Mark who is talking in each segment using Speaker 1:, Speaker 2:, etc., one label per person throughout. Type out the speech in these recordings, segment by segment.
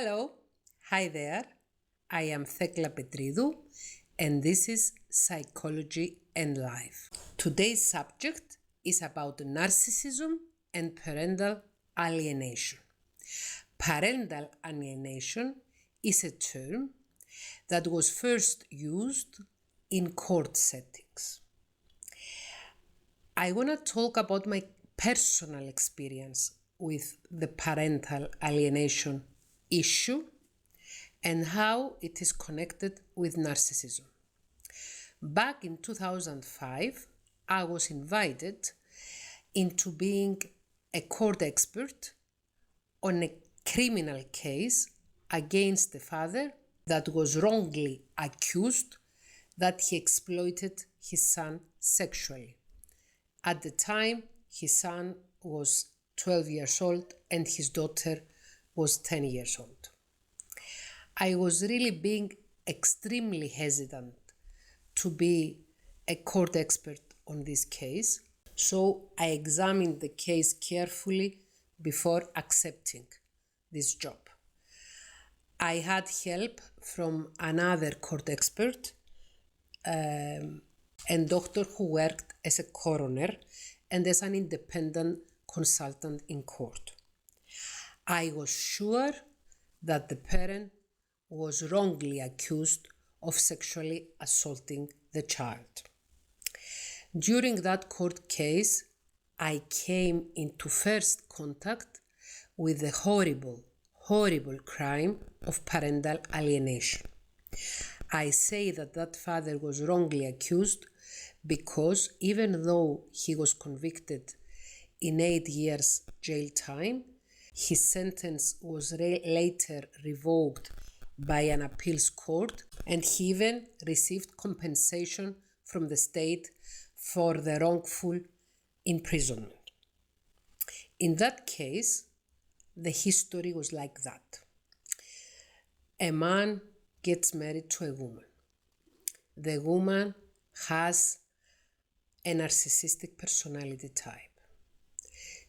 Speaker 1: Hello, hi there. I am Thekla Petridou and this is Psychology and Life. Today's subject is about narcissism and parental alienation. Parental alienation is a term that was first used in court settings. I want to talk about my personal experience with the parental alienation issue and how it is connected with narcissism. Back in 2005, I was invited into being a court expert on a criminal case against the father that was wrongly accused that he exploited his son sexually. At the time, his son was 12 years old and his daughter was 10 years old. I was really being extremely hesitant to be a court expert on this case, so I examined the case carefully before accepting this job. I had help from another court expert, a doctor who worked as a coroner and as an independent consultant in court. I was sure that the parent was wrongly accused of sexually assaulting the child. During that court case, I came into first contact with the horrible crime of parental alienation. I say that father was wrongly accused because even though he was convicted in 8 years jail time, his sentence was later revoked by an appeals court, and he even received compensation from the state for the wrongful imprisonment. In that case, the history was like that. A man gets married to a woman. The woman has a narcissistic personality type.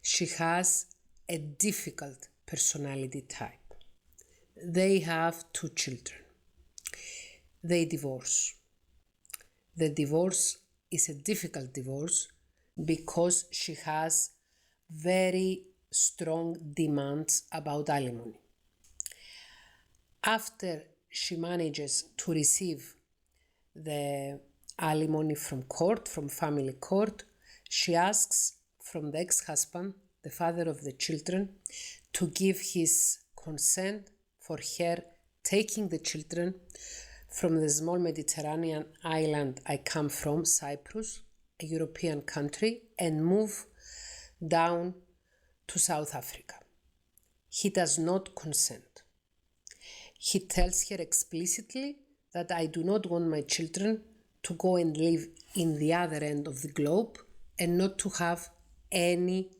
Speaker 1: She has a difficult personality type. They have 2 children. They divorce. The divorce is a difficult divorce because she has very strong demands about alimony. After she manages to receive the alimony from court, from family court, she asks from the ex-husband, the father of the children, to give his consent for her taking the children from the small Mediterranean island I come from, Cyprus, a European country, and move down to South Africa. He does not consent. He tells her explicitly that I do not want my children to go and live in the other end of the globe and not to have any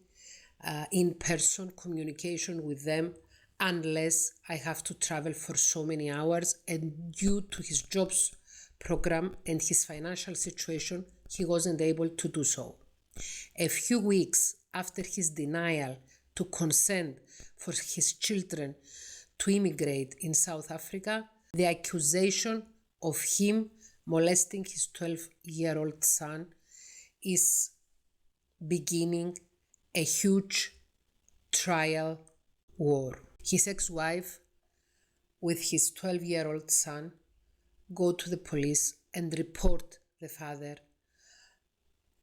Speaker 1: in-person communication with them unless I have to travel for so many hours, and due to his jobs program and his financial situation, he wasn't able to do so. A few weeks after his denial to consent for his children to immigrate in South Africa, the accusation of him molesting his 12-year-old son is beginning a huge trial war. His ex-wife with his 12-year-old son go to the police and report the father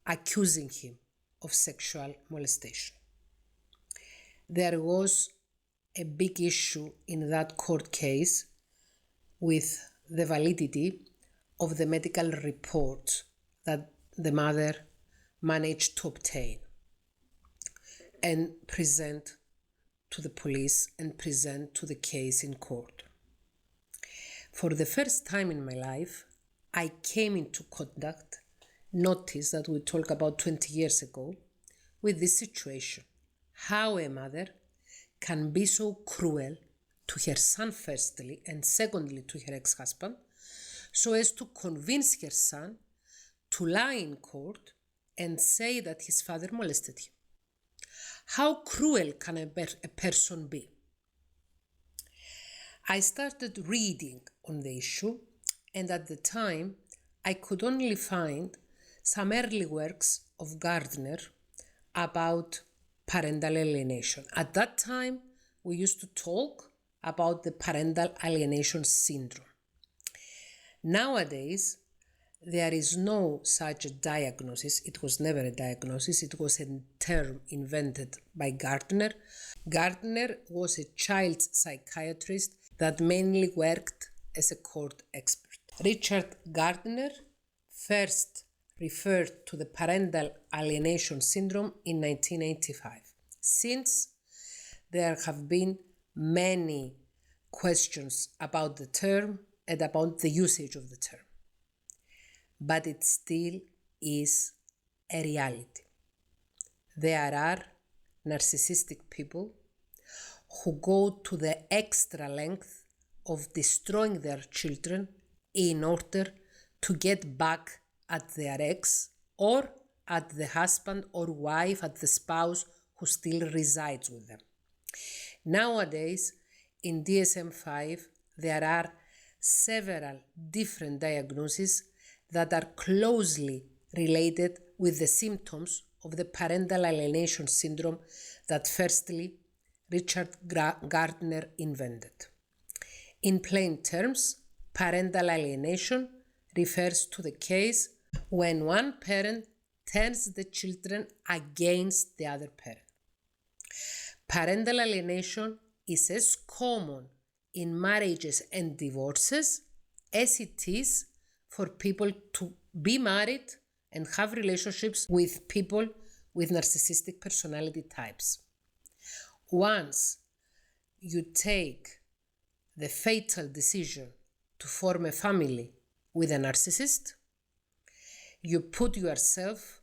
Speaker 1: accusing him of sexual molestation. There was a big issue in that court case with the validity of the medical report that the mother managed to obtain and present to the police and present to the case in court. For the first time in my life, I came into contact, notice that we talked about 20 years ago, with this situation. How a mother can be so cruel to her son firstly and secondly to her ex-husband, so as to convince her son to lie in court and say that his father molested him. How cruel can a person be? I started reading on the issue, and at the time, I could only find some early works of Gardner about parental alienation. At that time, we used to talk about the parental alienation syndrome. Nowadays, there is no such diagnosis. It was never a diagnosis. It was a term invented by Gardner. Gardner was a child psychiatrist that mainly worked as a court expert. Richard Gardner first referred to the parental alienation syndrome in 1985. Since, there have been many questions about the term and about the usage of the term. But it still is a reality. There are narcissistic people who go to the extra length of destroying their children in order to get back at their ex or at the husband or wife, at the spouse who still resides with them. Nowadays, in DSM-5, there are several different diagnoses that are closely related with the symptoms of the parental alienation syndrome that firstly Richard Gardner invented. In plain terms, parental alienation refers to the case when one parent turns the children against the other parent. Parental alienation is as common in marriages and divorces as it is for people to be married and have relationships with people with narcissistic personality types. Once you take the fatal decision to form a family with a narcissist, you put yourself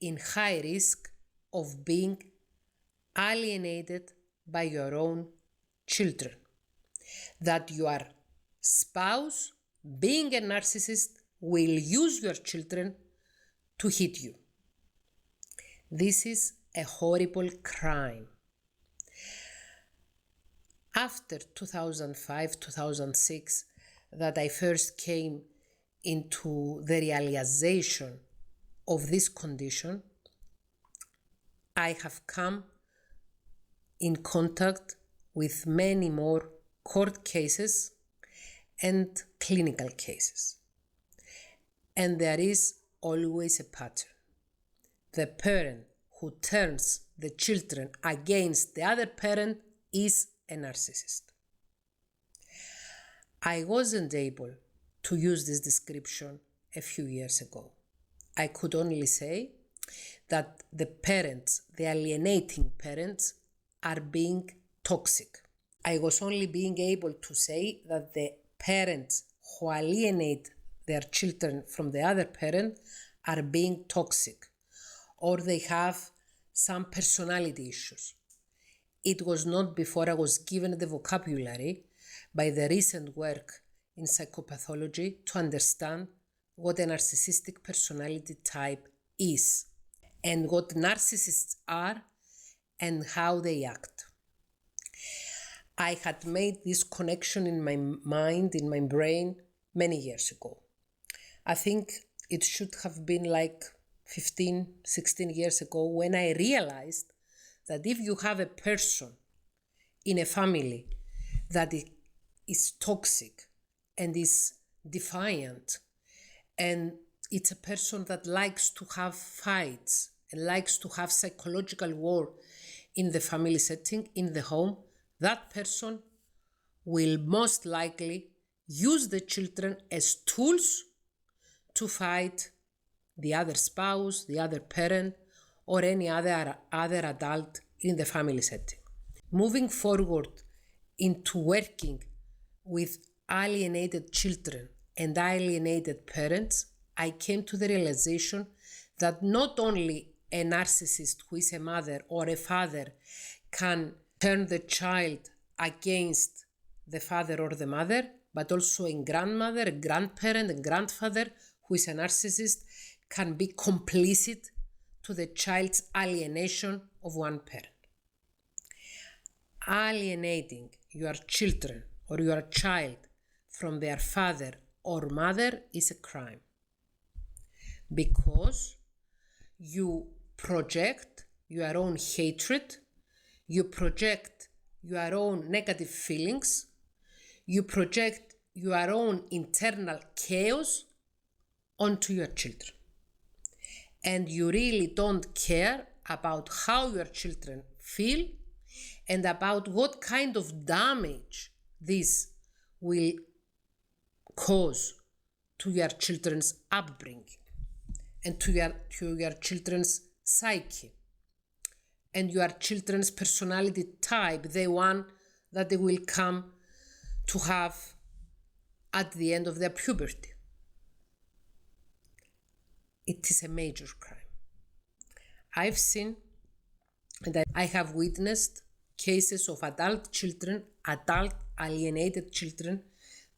Speaker 1: in high risk of being alienated by your own children. That your spouse, being a narcissist, will use your children to hit you. This is a horrible crime. After 2005-2006, that I first came into the realization of this condition, I have come in contact with many more court cases and clinical cases. And there is always a pattern. The parent who turns the children against the other parent is a narcissist. I wasn't able to use this description a few years ago. I could only say that the parents, the alienating parents, are being toxic. I was only being able to say that the parents who alienate their children from the other parent are being toxic, or they have some personality issues. It was not before I was given the vocabulary by the recent work in psychopathology to understand what a narcissistic personality type is and what narcissists are and how they act. I had made this connection in my mind, in my brain, many years ago. I think it should have been like 15, 16 years ago when I realized that if you have a person in a family that is toxic and is defiant, and it's a person that likes to have fights and likes to have psychological war in the family setting, in the home, that person will most likely use the children as tools to fight the other spouse, the other parent, or any other adult in the family setting. Moving forward into working with alienated children and alienated parents, I came to the realization that not only a narcissist who is a mother or a father can turn the child against the father or the mother, but also a grandmother, a grandparent, a grandfather who is a narcissist can be complicit to the child's alienation of one parent. Alienating your children or your child from their father or mother is a crime, because you project your own hatred, you project your own negative feelings, you project your own internal chaos onto your children. And you really don't care about how your children feel and about what kind of damage this will cause to your children's upbringing and to your children's psyche and your children's personality type, the one that they will come to have at the end of their puberty. It is a major crime. I've seen and I have witnessed cases of adult alienated children,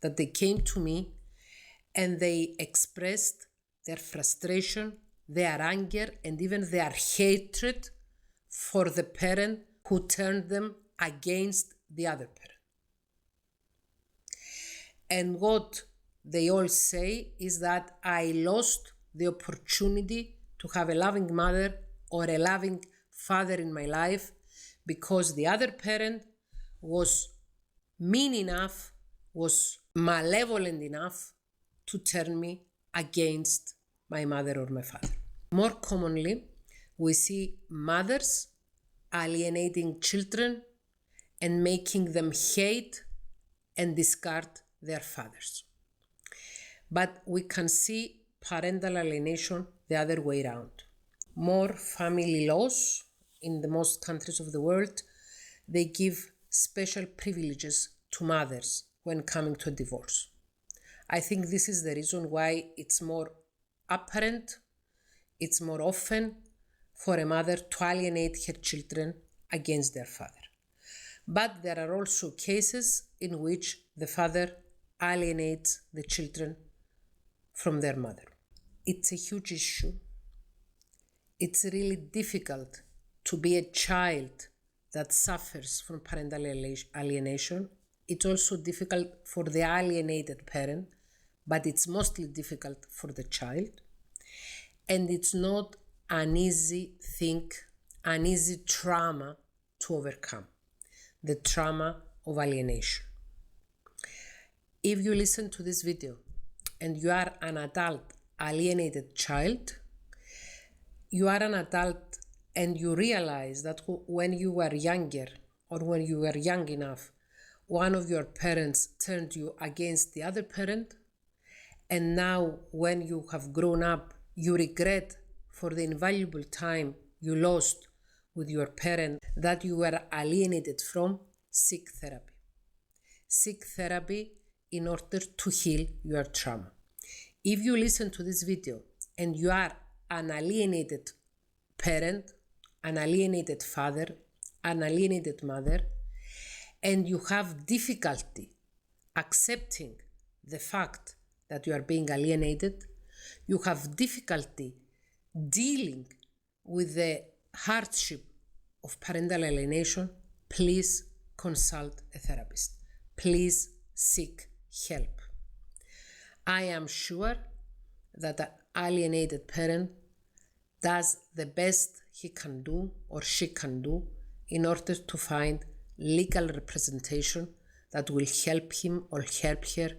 Speaker 1: that they came to me and they expressed their frustration, their anger, and even their hatred for the parent who turned them against the other parent. And what they all say is that I lost the opportunity to have a loving mother or a loving father in my life because the other parent was mean enough, was malevolent enough to turn me against my mother or my father. More commonly, we see mothers alienating children and making them hate and discard their fathers. But we can see parental alienation the other way around. More family laws in the most countries of the world, they give special privileges to mothers when coming to a divorce. I think this is the reason why it's more apparent, it's more often for a mother to alienate her children against their father. But there are also cases in which the father alienates the children from their mother. It's a huge issue. It's really difficult to be a child that suffers from parental alienation. It's also difficult for the alienated parent, but it's mostly difficult for the child. And it's not an easy thing, an easy trauma to overcome, the trauma of alienation. If you listen to this video and you are an adult alienated child, you are an adult and you realize that when you were younger or when you were young enough, one of your parents turned you against the other parent, and now when you have grown up, you regret for the invaluable time you lost with your parent that you were alienated from. Seek therapy. Seek therapy in order to heal your trauma. If you listen to this video and you are an alienated parent, an alienated father, an alienated mother, and you have difficulty accepting the fact that you are being alienated, you have difficulty dealing with the hardship of parental alienation, please consult a therapist. Please seek help. I am sure that an alienated parent does the best he can do or she can do in order to find legal representation that will help him or help her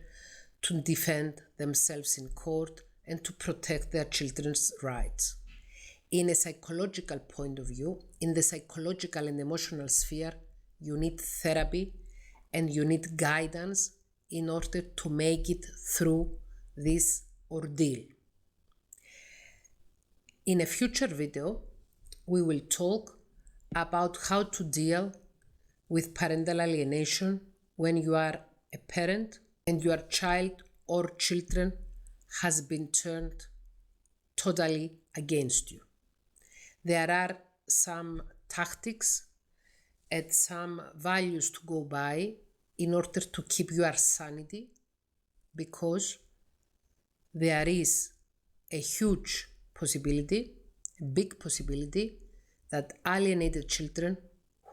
Speaker 1: to defend themselves in court and to protect their children's rights. In a psychological point of view, in the psychological and emotional sphere, you need therapy and you need guidance in order to make it through this ordeal. In a future video, we will talk about how to deal with parental alienation when you are a parent and your child or children has been turned totally against you. There are some tactics and some values to go by in order to keep your sanity, because there is a huge possibility, a big possibility, that alienated children,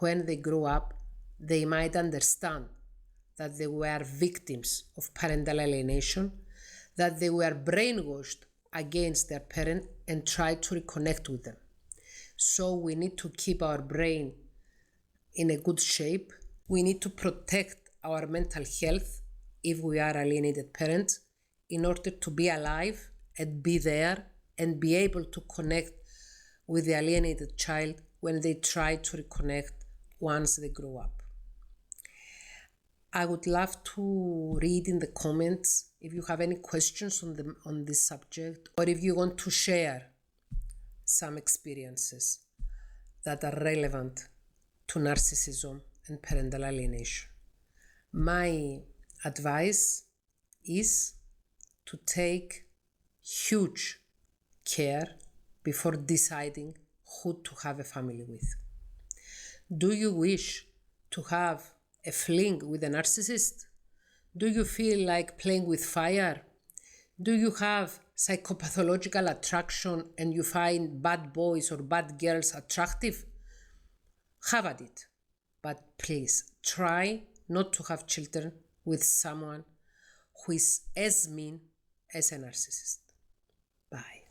Speaker 1: when they grow up, they might understand that they were victims of parental alienation, that they were brainwashed against their parent and tried to reconnect with them. So we need to keep our brain in a good shape. We need to protect our mental health if we are alienated parents in order to be alive and be there and be able to connect with the alienated child when they try to reconnect once they grow up. I would love to read in the comments if you have any questions on this subject, or if you want to share some experiences that are relevant to narcissism and parental alienation. My advice is to take huge care before deciding who to have a family with. Do you wish to have a fling with a narcissist? Do you feel like playing with fire? Do you have psychopathological attraction and you find bad boys or bad girls attractive? Have at it. But please try not to have children with someone who is as mean as a narcissist. Bye.